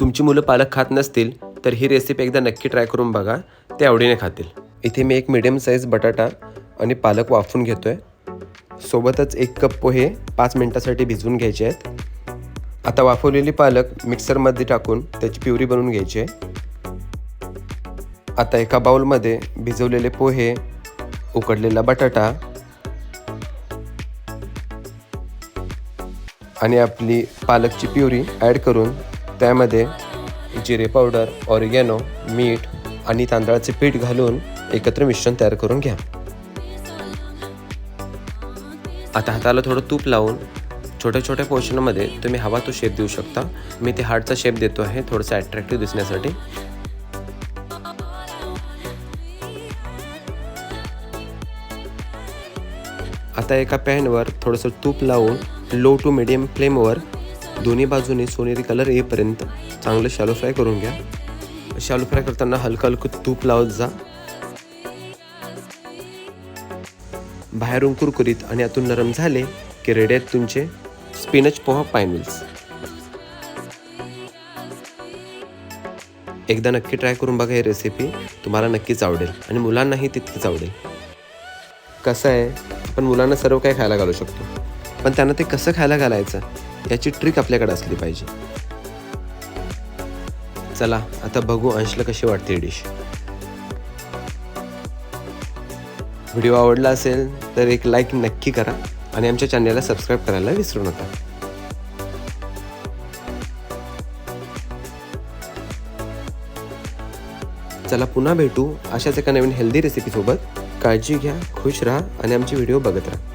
तुमची मुलं पालक खात नसतील तर ही रेसिपी एकदा नक्की ट्राय करून बघा, ते आवडीने खातील. इथे मी एक मीडियम साईज बटाटा आणि पालक वाफवून घेतोय. सोबतच 1 कप पोहे 5 मिनिटासाठी भिजवून घ्यायचे आहेत. आता वाफवलेली पालक मिक्सरमध्ये टाकून त्याची प्युरी बनवून घ्यायची आहे. आता एका बाउलमध्ये भिजवलेले पोहे, उकडलेला बटाटा आणि आपली पालकची प्युरी ॲड करून त्यामध्ये जिरे पावडर, ऑरिगॅनो, मीठ आणि तांदळाचे पीठ घालून एकत्र मिश्रण तयार करून घ्या. आता हाताला थोडं तूप लावून छोट्या छोट्या पोर्शनमध्ये तुम्ही हवा तो शेप देऊ शकता. मी ते हार्टचा शेप देतो आहे थोडंसं अट्रॅक्टिव्ह दिसण्यासाठी. आता एका पॅनवर थोडंसं तूप लावून लो टू मिडियम फ्लेमवर दोन्ही बाजूनी सोनेरी कलर येईपर्यंत चांगलं शॅलो फ्राय करून घ्या. शॅलो फ्राय करताना हलकं हलकं तूप लावत जा. बाहेरून कुरकुरीत आणि आतून नरम झाले की रेडी आहेत तुमचे स्पिनच पोहा पाईनविल्स. एकदा नक्की ट्राय करून बघा. ही रेसिपी तुम्हाला नक्कीच आवडेल आणि मुलांनाही तितकीच आवडेल. कसं आहे, आपण मुलांना सर्व काही खायला घालू शकतो, पण त्यांना ते कसं खायला घालायचं याची ट्रिक आपल्याकडे असली पाहिजे. चला आता बघू अंशला कशी वाटते डिश. व्हिडिओ आवडला असेल तर एक लाईक नक्की करा आणि आमच्या चॅनलला सबस्क्राईब करायला विसरू नका. चला पुन्हा भेटू अशाच एका नवीन हेल्दी रेसिपीसोबत. काळजी घ्या, खुश राहा आणि आमचे व्हिडिओ बघत राहा.